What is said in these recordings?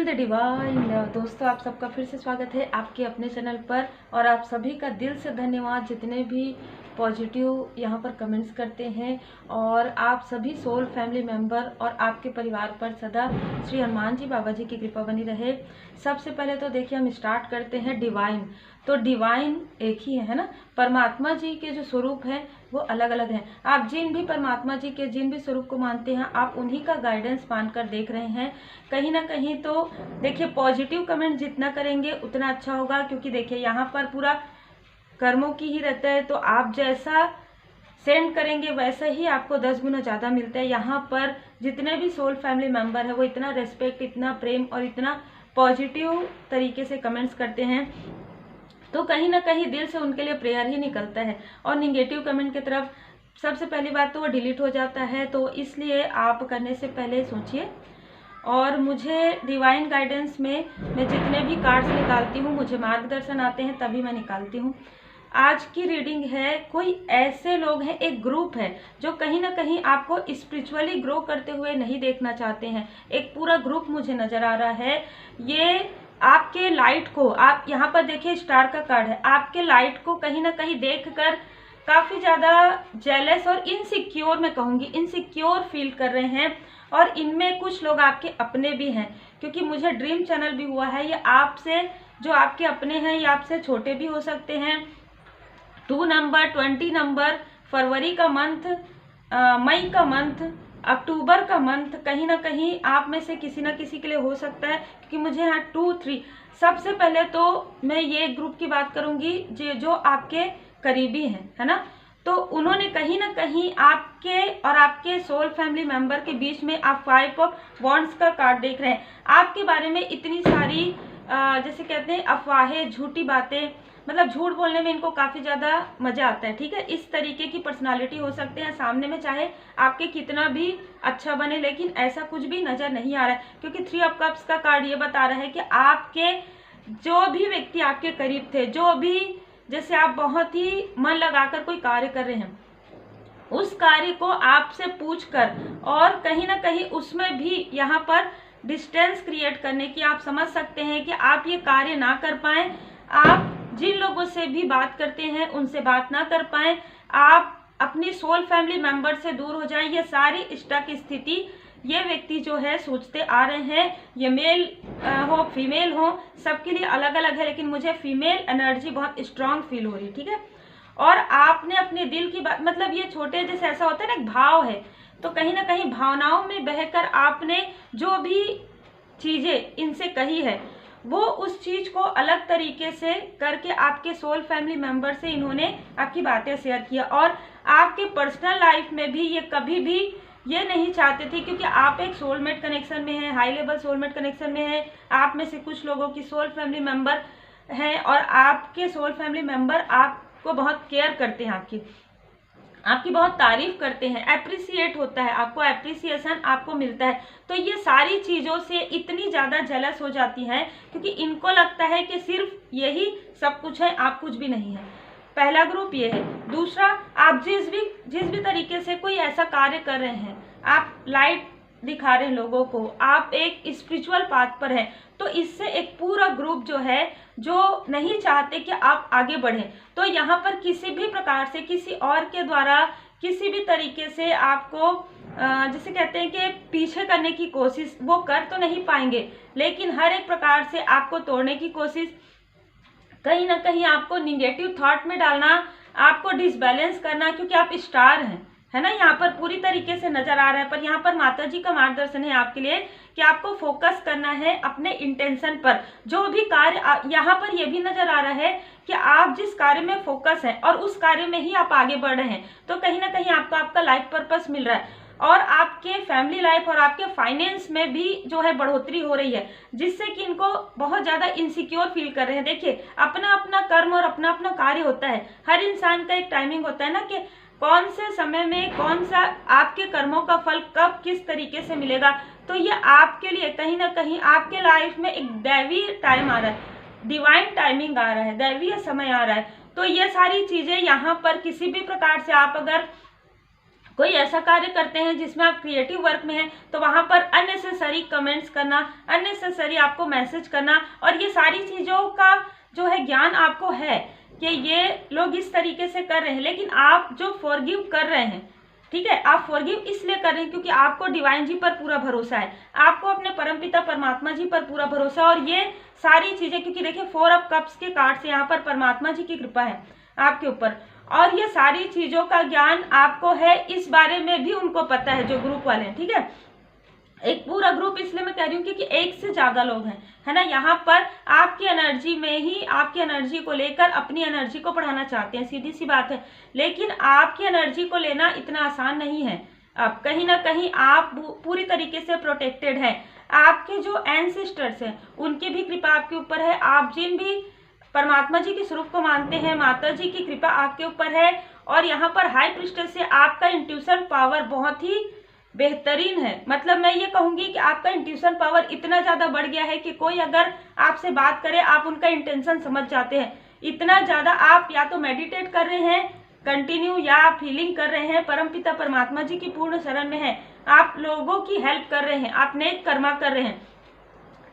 Feel the divine. दोस्तों, आप सबका फिर से स्वागत है आपके अपने चैनल पर। और आप सभी का दिल से धन्यवाद जितने भी पॉजिटिव यहाँ पर कमेंट्स करते हैं। और आप सभी सोल फैमिली मेंबर और आपके परिवार पर सदा श्री हनुमान जी बाबा जी की कृपा बनी रहे। सबसे पहले तो देखिए हम स्टार्ट करते हैं डिवाइन। तो डिवाइन एक ही है ना, परमात्मा जी के जो स्वरूप हैं वो अलग अलग हैं। आप जिन भी परमात्मा जी के जिन भी स्वरूप को मानते हैं आप उन्हीं का गाइडेंस मानकर देख रहे हैं। कहीं ना कहीं तो देखिए पॉजिटिव कमेंट जितना करेंगे उतना अच्छा होगा, क्योंकि देखिए यहाँ पर पूरा कर्मों की ही रहता है। तो आप जैसा सेंड करेंगे वैसा ही आपको 10 गुना ज़्यादा मिलता है। यहाँ पर जितने भी सोल फैमिली मेंबर है वो इतना रेस्पेक्ट, इतना प्रेम और इतना पॉजिटिव तरीके से कमेंट्स करते हैं, तो कहीं ना कहीं दिल से उनके लिए प्रेयर ही निकलता है। और निगेटिव कमेंट की तरफ सबसे पहली बात तो वो डिलीट हो जाता है। तो इसलिए आप करने से पहले सोचिए। और मुझे डिवाइन गाइडेंस में मैं जितने भी कार्ड्स निकालती हूँ, मुझे मार्गदर्शन आते हैं तभी मैं निकालती हूँ। आज की रीडिंग है, कोई ऐसे लोग हैं, एक ग्रुप है जो कहीं ना कहीं आपको स्पिरिचुअली ग्रो करते हुए नहीं देखना चाहते हैं। एक पूरा ग्रुप मुझे नजर आ रहा है। ये आपके लाइट को, आप यहाँ पर देखिए स्टार का कार्ड है, आपके लाइट को कहीं ना कहीं देखकर काफ़ी ज़्यादा जेलस और इनसिक्योर, मैं कहूँगी इनसिक्योर फील कर रहे हैं। और इनमें कुछ लोग आपके अपने भी हैं, क्योंकि मुझे ड्रीम चैनल भी हुआ है। ये आपसे जो आपके अपने हैं ये आपसे छोटे भी हो सकते हैं। 2 नंबर, 20 नंबर, फरवरी का मंथ, मई का मंथ, अक्टूबर का मंथ, कहीं ना कहीं आप में से किसी ना किसी के लिए हो सकता है। क्योंकि मुझे यहाँ 2, 3, सबसे पहले तो मैं ये ग्रुप की बात करूँगी जो आपके करीबी हैं, है ना। तो उन्होंने कहीं ना कहीं आपके और आपके सोल फैमिली मेंबर के बीच में, आप 5 ऑफ वॉन्ड्स का कार्ड देख रहे हैं, आपके बारे में इतनी सारी जैसे कहते हैं अफवाहें, झूठी बातें, मतलब झूठ बोलने में इनको काफ़ी ज़्यादा मज़ा आता है। ठीक है, इस तरीके की पर्सनालिटी हो सकते हैं सामने में, चाहे आपके कितना भी अच्छा बने, लेकिन ऐसा कुछ भी नज़र नहीं आ रहा है। क्योंकि 3 ऑफ कप्स का कार्ड ये बता रहा है कि आपके जो भी व्यक्ति आपके करीब थे, जो भी जैसे आप बहुत ही मन लगाकर कोई कार्य कर रहे हैं, उस कार्य को आपसे पूछकर और कहीं ना कहीं उसमें भी यहाँ पर डिस्टेंस क्रिएट करने की, आप समझ सकते हैं कि आप ये कार्य ना कर पाएं। आप जिन लोगों से भी बात करते हैं उनसे बात ना कर पाएं, आप अपनी सोल फैमिली मेंबर से दूर हो जाएं। ये सारी स्टक स्थिति ये व्यक्ति जो है सोचते आ रहे हैं। ये मेल हो फीमेल हो, सबके लिए अलग अलग है, लेकिन मुझे फीमेल एनर्जी बहुत स्ट्रांग फील हो रही है। ठीक है, और आपने अपने दिल की बात, मतलब ये छोटे जैसे ऐसा होता है ना, एक भाव है, तो कहीं ना कहीं भावनाओं में बहकर आपने जो भी चीजें इनसे कही है वो उस चीज को अलग तरीके से करके आपके सोल फैमिली मेंबर से इन्होंने आपकी बातें शेयर किया। और आपके पर्सनल लाइफ में भी ये कभी भी ये नहीं चाहते थे, क्योंकि आप एक सोलमेट कनेक्शन में हैं, हाई लेवल सोलमेट कनेक्शन में हैं। आप में से कुछ लोगों की सोल फैमिली मेंबर हैं और आपके सोल फैमिली मेंबर आपको बहुत केयर करते हैं, आपकी बहुत तारीफ करते हैं, एप्रिसिएट होता है, आपको एप्रिसिएशन आपको मिलता है। तो ये सारी चीज़ों से इतनी ज़्यादा जेलस हो जाती हैं, क्योंकि इनको लगता है कि सिर्फ यही सब कुछ है, आप कुछ भी नहीं है। पहला ग्रुप ये है। दूसरा, आप जिस भी तरीके से कोई ऐसा कार्य कर रहे हैं, आप लाइट दिखा रहे हैं लोगों को, आप एक स्पिरिचुअल पाथ पर हैं, तो इससे एक पूरा ग्रुप जो है जो नहीं चाहते कि आप आगे बढ़ें। तो यहाँ पर किसी भी प्रकार से किसी और के द्वारा किसी भी तरीके से आपको जैसे कहते हैं कि पीछे करने की कोशिश वो कर तो नहीं पाएंगे, लेकिन हर एक प्रकार से आपको तोड़ने की कोशिश, कहीं ना कहीं आपको निगेटिव थॉट में डालना, आपको डिसबैलेंस करना, क्योंकि आप स्टार हैं, है ना, यहाँ पर पूरी तरीके से नजर आ रहा है। पर यहाँ पर माता जी का मार्गदर्शन है आपके लिए कि आपको फोकस करना है अपने इंटेंशन पर। जो भी कार्य, यहाँ पर यह भी नजर आ रहा है कि आप जिस कार्य में फोकस है और उस कार्य में ही आप आगे बढ़ रहे हैं, तो कहीं ना कहीं आपको आपका लाइफ पर्पस मिल रहा है। और आपके फैमिली लाइफ और आपके फाइनेंस में भी जो है बढ़ोतरी हो रही है, जिससे कि इनको बहुत ज़्यादा इनसिक्योर फील कर रहे हैं। देखिए, अपना अपना कर्म और अपना अपना कार्य होता है, हर इंसान का एक टाइमिंग होता है ना, कि कौन से समय में कौन सा आपके कर्मों का फल कब किस तरीके से मिलेगा। तो ये आपके लिए कहीं ना कहीं आपके लाइफ में एक दैवीय टाइम आ रहा है, डिवाइन टाइमिंग आ रहा है, दैवीय समय आ रहा है। तो ये सारी चीज़ें यहाँ पर किसी भी प्रकार से आप अगर कोई ऐसा कार्य करते हैं जिसमें आप क्रिएटिव वर्क में हैं, तो वहां पर अननेसेसरी कमेंट्स करना, अननेसेसरी आपको मैसेज करना, और ये सारी चीज़ों का जो है ज्ञान आपको है कि ये लोग इस तरीके से कर रहे हैं, लेकिन आप जो फॉरगिव कर रहे हैं, ठीक है, आप फॉरगिव इसलिए कर रहे हैं क्योंकि आपको डिवाइन जी पर पूरा भरोसा है, आपको अपने परमपिता परमात्मा जी पर पूरा भरोसा है। और ये सारी चीज़ें, क्योंकि देखिए 4 ऑफ कप्स के कार्ड से यहाँ पर परमात्मा जी की कृपा है आपके ऊपर, और ये सारी चीज़ों का ज्ञान आपको है, इस बारे में भी उनको पता है जो ग्रुप वाले हैं, ठीक है। एक पूरा ग्रुप इसलिए मैं कह रही हूँ क्योंकि एक से ज़्यादा लोग हैं, है ना, यहाँ पर आपकी एनर्जी में ही, आपकी एनर्जी को लेकर अपनी एनर्जी को बढ़ाना चाहते हैं, सीधी सी बात है। लेकिन आपकी एनर्जी को लेना इतना आसान नहीं है। अब कहीं ना कहीं आप पूरी तरीके से प्रोटेक्टेड हैं, आपके जो एंसेस्टर्स हैं उनकी भी कृपा आपके ऊपर है, आप जिन भी परमात्मा जी के स्वरूप को मानते हैं, माता जी की कृपा आपके ऊपर है। और यहाँ पर हाई प्रिस्टेस से आपका इंट्यूशन पावर बहुत ही बेहतरीन है। मतलब मैं ये कहूँगी कि आपका इंट्यूशन पावर इतना ज़्यादा बढ़ गया है कि कोई अगर आपसे बात करे आप उनका इंटेंशन समझ जाते हैं, इतना ज़्यादा आप या तो मेडिटेट कर रहे हैं कंटिन्यू, या आप फीलिंग कर रहे हैं, परमपिता परमात्मा जी की पूर्ण शरण में है, आप लोगों की हेल्प कर रहे हैं, आप नेक कर्मा कर रहे हैं।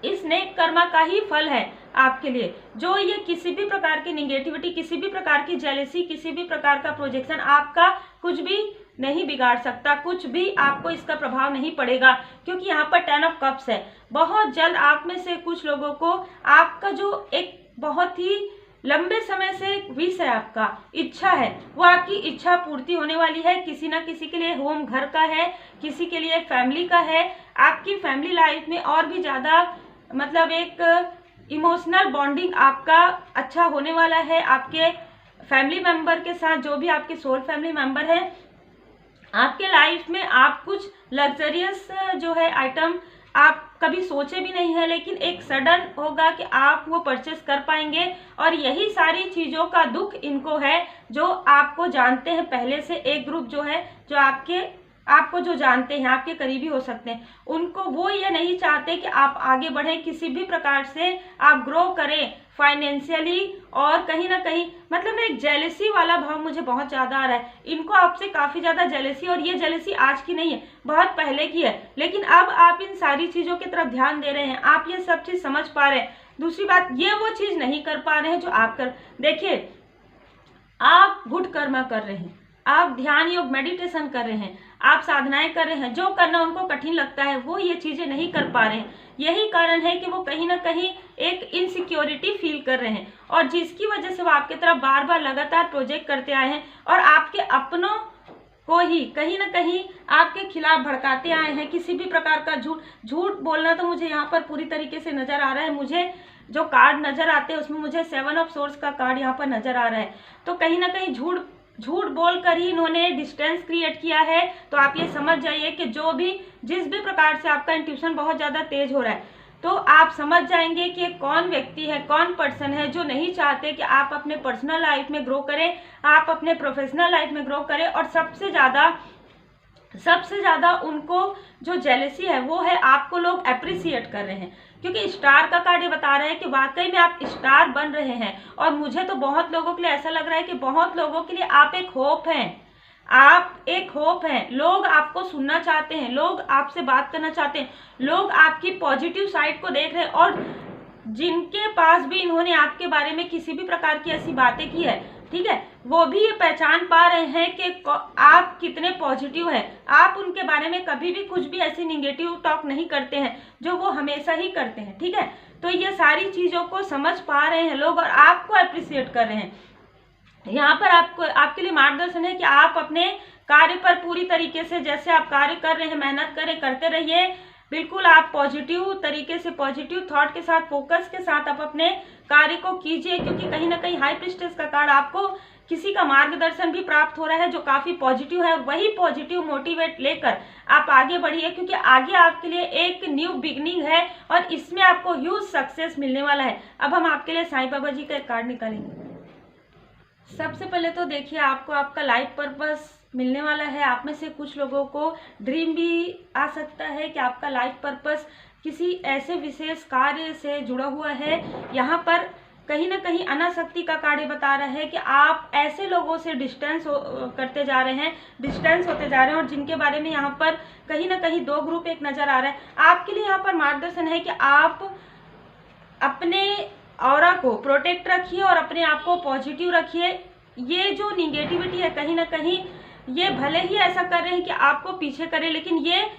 इस नेक कर्मा का ही फल है आपके लिए, जो ये किसी भी प्रकार की निगेटिविटी, किसी भी प्रकार की जेलेसी, किसी भी प्रकार का प्रोजेक्शन आपका कुछ भी नहीं बिगाड़ सकता, कुछ भी आपको इसका प्रभाव नहीं पड़ेगा, क्योंकि यहाँ पर 10 ऑफ कप्स है। बहुत जल्द आप में से कुछ लोगों को आपका जो एक बहुत ही लंबे समय से विश है, आपका इच्छा है, वो आपकी इच्छा पूर्ति होने वाली है। किसी ना किसी के लिए होम घर का है, किसी के लिए फैमिली का है, आपकी फैमिली लाइफ में और भी ज़्यादा मतलब एक इमोशनल बॉन्डिंग आपका अच्छा होने वाला है आपके फैमिली मेंबर के साथ, जो भी आपके सोल फैमिली मेंबर है। आपके लाइफ में आप कुछ लग्जरियस जो है आइटम आप कभी सोचे भी नहीं है, लेकिन एक सडन होगा कि आप वो परचेस कर पाएंगे। और यही सारी चीज़ों का दुख इनको है जो आपको जानते हैं पहले से। एक ग्रुप जो है जो आपको जो जानते हैं, आपके करीबी हो सकते हैं, उनको वो ये नहीं चाहते कि आप आगे बढ़ें, किसी भी प्रकार से आप ग्रो करें फाइनेंशियली। और कहीं ना कहीं मतलब ना एक जेलेसी वाला भाव मुझे बहुत ज़्यादा आ रहा है, इनको आपसे काफ़ी ज़्यादा जेलेसी। और ये जेलेसी आज की नहीं है, बहुत पहले की है, लेकिन अब आप इन सारी चीज़ों की तरफ ध्यान दे रहे हैं, आप ये सब चीज़ समझ पा रहे हैं। दूसरी बात, ये वो चीज़ नहीं कर पा रहे हैं जो आप कर, देखिए आप गुड कर्मा कर रहे हैं, आप ध्यान योग मेडिटेशन कर रहे हैं, आप साधनाएं कर रहे हैं, जो करना उनको कठिन लगता है वो ये चीज़ें नहीं कर पा रहे हैं। यही कारण है कि वो कहीं ना कहीं एक इनसिक्योरिटी फील कर रहे हैं, और जिसकी वजह से वो आपकी तरफ बार बार लगातार प्रोजेक्ट करते आए हैं, और आपके अपनों को ही कहीं ना कहीं आपके खिलाफ भड़काते आए हैं। किसी भी प्रकार का झूठ बोलना तो मुझे यहाँ पर पूरी तरीके से नज़र आ रहा है। मुझे जो कार्ड नज़र आते हैं उसमें मुझे 7 ऑफ सोर्स का कार्ड यहाँ पर नज़र आ रहा है। तो कहीं ना कहीं झूठ बोलकर ही इन्होंने डिस्टेंस क्रिएट किया है। तो आप ये समझ जाइए कि जिस भी प्रकार से आपका इंट्यूशन बहुत ज़्यादा तेज हो रहा है, तो आप समझ जाएंगे कि कौन व्यक्ति है, कौन पर्सन है जो नहीं चाहते कि आप अपने पर्सनल लाइफ में ग्रो करें, आप अपने प्रोफेशनल लाइफ में ग्रो करें। और सबसे ज़्यादा उनको जो जेलेसी है वो है आपको लोग अप्रिसिएट कर रहे हैं, क्योंकि स्टार का कार्ड ये बता रहा है कि वाकई में आप स्टार बन रहे हैं। और मुझे तो बहुत लोगों के लिए ऐसा लग रहा है कि बहुत लोगों के लिए आप एक होप हैं, आप एक होप हैं। लोग आपको सुनना चाहते हैं, लोग आपसे बात करना चाहते हैं, लोग आपकी पॉजिटिव साइड को देख रहे हैं। और जिनके पास भी इन्होंने आपके बारे में किसी भी प्रकार की ऐसी बातें की है, ठीक है, वो भी ये पहचान पा रहे हैं कि आप कितने पॉजिटिव हैं। आप उनके बारे में कभी भी कुछ भी ऐसी निगेटिव टॉक नहीं करते हैं जो वो हमेशा ही करते हैं, ठीक है। तो ये सारी चीज़ों को समझ पा रहे हैं लोग और आपको अप्रिसिएट कर रहे हैं। यहाँ पर आपके लिए मार्गदर्शन है कि आप अपने कार्य पर पूरी तरीके से, जैसे आप कार्य कर रहे हैं, मेहनत करें, करते रहिए। बिल्कुल आप पॉजिटिव तरीके से, पॉजिटिव थॉट के साथ, फोकस के साथ आप अपने कार्य को कीजिए, क्योंकि कहीं ना कहीं हाई प्रिस्टेस का कार्ड आपको किसी का मार्गदर्शन भी प्राप्त हो रहा है जो काफ़ी पॉजिटिव है। वही पॉजिटिव मोटिवेट लेकर आप आगे बढ़िए, क्योंकि आगे आपके लिए एक न्यू बिगनिंग है और इसमें आपको ह्यूज सक्सेस मिलने वाला है। अब हम आपके लिए साईं बाबा जी का एक कार्ड निकालेंगे। सबसे पहले तो देखिए, आपको आपका लाइफ पर्पस मिलने वाला है। आप में से कुछ लोगों को ड्रीम भी आ सकता है कि आपका लाइफ पर्पस किसी ऐसे विशेष कार्य से जुड़ा हुआ है। यहाँ पर कहीं ना कहीं अनासक्ति का कार्ड बता रहा है कि आप ऐसे लोगों से डिस्टेंस करते जा रहे हैं, डिस्टेंस होते जा रहे हैं, और जिनके बारे में यहाँ पर कहीं ना कहीं दो ग्रुप एक नजर आ रहा है। आपके लिए यहाँ पर मार्गदर्शन है कि आप अपने ऑरा को प्रोटेक्ट रखिए और अपने आप को पॉजिटिव रखिए। ये जो निगेटिविटी है कहीं ना कहीं ये भले ही ऐसा कर रहे हैं कि आपको पीछे करें, लेकिन ये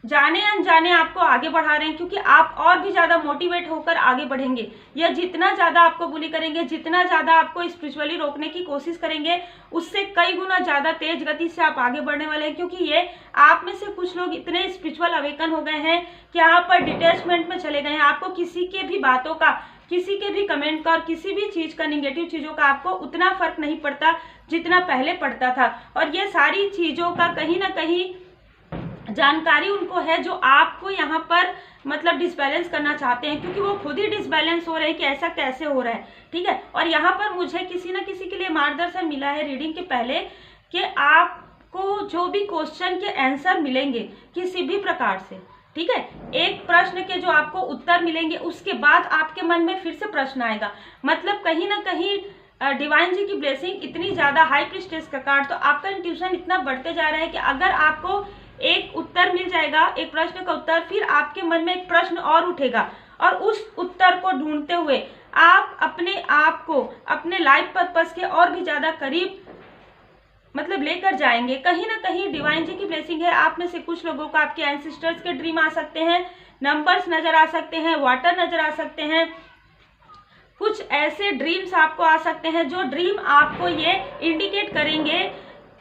जाने अनजाने आपको आगे बढ़ा रहे हैं, क्योंकि आप और भी ज़्यादा मोटिवेट होकर आगे बढ़ेंगे। ये जितना ज़्यादा आपको बुली करेंगे, जितना ज़्यादा आपको स्पिरिचुअली रोकने की कोशिश करेंगे, उससे कई गुना ज़्यादा तेज गति से आप आगे बढ़ने वाले हैं। क्योंकि ये आप में से कुछ लोग इतने स्पिरिचुअल अवेकन हो गए हैं कि यहाँ पर डिटैचमेंट में चले गए हैं। आपको किसी के भी बातों का, किसी के भी कमेंट का और किसी भी चीज़ का, निगेटिव चीज़ों का आपको उतना फर्क नहीं पड़ता जितना पहले पड़ता था। और ये सारी चीज़ों का कहीं ना कहीं जानकारी उनको है जो आपको यहाँ पर मतलब डिसबैलेंस करना चाहते हैं, क्योंकि वो खुद ही डिसबैलेंस हो रहे हैं कि ऐसा कैसे हो रहा है। ठीक है, और यहाँ पर मुझे किसी न किसी के लिए मार्गदर्शन मिला है रीडिंग के पहले कि आपको जो भी क्वेश्चन के आंसर मिलेंगे किसी भी प्रकार से, ठीक है, एक प्रश्न के जो आपको उत्तर मिलेंगे उसके बाद आपके मन में फिर से प्रश्न आएगा। मतलब कहीं ना कहीं डिवाइन जी की ब्लेसिंग इतनी ज़्यादा, हाई प्रीस्टेस का कार्ड, तो आपका इंट्यूशन इतना बढ़ते जा रहा है कि अगर आपको एक उत्तर मिल जाएगा, एक प्रश्न का उत्तर, फिर आपके मन में एक प्रश्न और उठेगा और उस उत्तर को ढूंढते हुए आप अपने आप को अपने लाइफ पर्पस के और भी ज़्यादा करीब मतलब लेकर जाएंगे। कहीं ना कहीं डिवाइन जी की ब्लेसिंग है। आप में से कुछ लोगों को आपके एंसेस्टर्स के ड्रीम आ सकते हैं, नंबर्स नज़र आ सकते हैं, वाटर नज़र आ सकते हैं, कुछ ऐसे ड्रीम्स आपको आ सकते हैं जो ड्रीम आपको ये इंडिकेट करेंगे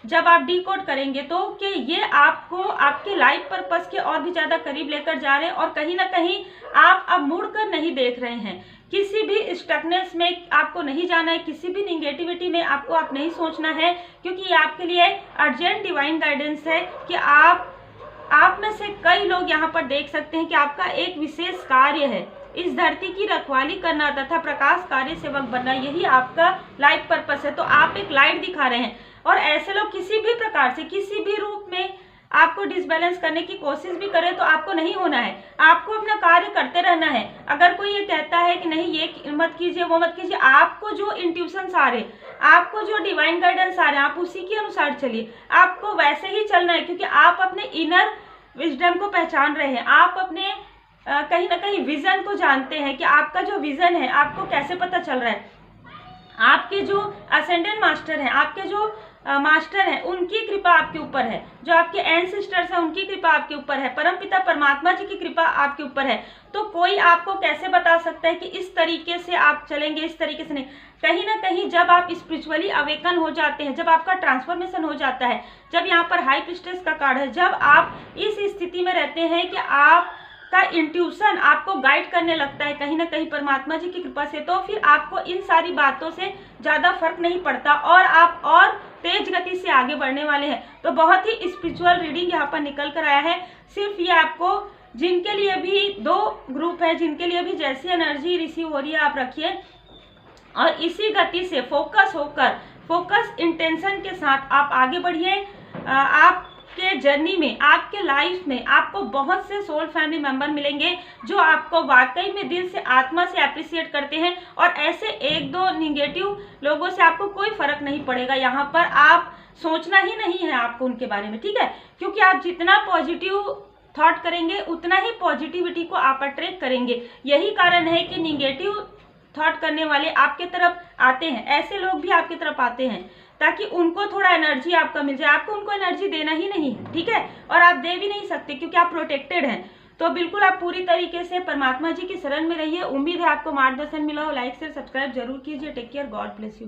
जब आप डिकोड करेंगे तो कि ये आपको आपके लाइफ पर्पस के और भी ज़्यादा करीब लेकर जा रहे हैं। और कहीं ना कहीं आप अब मुड़कर नहीं देख रहे हैं, किसी भी स्टकनेस में आपको नहीं जाना है, किसी भी निगेटिविटी में आपको आप नहीं सोचना है, क्योंकि ये आपके लिए अर्जेंट डिवाइन गाइडेंस है कि आप में से कई लोग यहाँ पर देख सकते हैं कि आपका एक विशेष कार्य है, इस धरती की रखवाली करना तथा प्रकाश कार्य सेवक बनना, यही आपका लाइफ पर्पस है। तो आप एक लाइट दिखा रहे हैं और ऐसे लोग किसी भी प्रकार से, किसी भी रूप में आपको डिसबैलेंस करने की कोशिश भी करें तो आपको नहीं होना है। आपको अपना कार्य करते रहना है। अगर कोई ये कहता है कि नहीं ये मत कीजिए, वो मत कीजिए, आपको जो इंट्यूशंस आ रहे, आपको जो डिवाइन गाइडेंस आ रहे हैं, आप उसी के अनुसार चलिए। आपको वैसे ही चलना है, क्योंकि आप अपने इनर विजडम को पहचान रहे हैं। आप अपने कहीं ना कहीं विजन को जानते हैं कि आपका जो विजन है आपको कैसे पता चल रहा है। आपके जो असेंडेंट मास्टर हैं, आपके जो मास्टर हैं, उनकी कृपा आपके ऊपर है, जो आपके एंसेस्टर्स हैं उनकी कृपा आपके ऊपर है, परमपिता परमात्मा जी की कृपा आपके ऊपर है। तो कोई आपको कैसे बता सकता है कि इस तरीके से आप चलेंगे, इस तरीके से नहीं। कहीं ना कहीं जब आप स्पिरिचुअली अवेकन हो जाते हैं, जब आपका ट्रांसफॉर्मेशन हो जाता है, जब यहाँ पर हाई प्रीस्टेस का कार्ड है, जब आप इस स्थिति में रहते हैं कि आपका इंट्यूशन आपको गाइड करने लगता है कहीं ना कहीं परमात्मा जी की कृपा से, तो फिर आपको इन सारी बातों से ज़्यादा फर्क नहीं पड़ता और आप और तेज गति से आगे बढ़ने वाले हैं। तो बहुत ही स्पिरिचुअल रीडिंग यहाँ पर निकल कर आया है। सिर्फ ये आपको, जिनके लिए भी दो ग्रुप है, जिनके लिए भी जैसी एनर्जी रिसीव हो रही है आप रखिए और इसी गति से फोकस होकर, फोकस इंटेंशन के साथ आप आगे बढ़िए। आपके जर्नी में, आपके लाइफ में आपको बहुत से सोल फैमिली मेंबर मिलेंगे जो आपको वाकई में दिल से, आत्मा से अप्रिशिएट करते हैं और ऐसे एक दो निगेटिव लोगों से आपको कोई फर्क नहीं पड़ेगा। यहाँ पर आप सोचना ही नहीं है आपको उनके बारे में, ठीक है, क्योंकि आप जितना पॉजिटिव थॉट करेंगे उतना ही पॉजिटिविटी को आप अट्रैक्ट करेंगे। यही कारण है कि निगेटिव थॉट करने वाले आपके तरफ आते हैं, ऐसे लोग भी आपकी तरफ आते हैं ताकि उनको थोड़ा एनर्जी आपका मिल जाए। आपको उनको एनर्जी देना ही नहीं, ठीक है, और आप दे भी नहीं सकते क्योंकि आप प्रोटेक्टेड हैं। तो बिल्कुल आप पूरी तरीके से परमात्मा जी की शरण में रहिए। उम्मीद है आपको मार्गदर्शन मिला हो। लाइक शेयर सब्सक्राइब जरूर कीजिए। Take care, God bless you.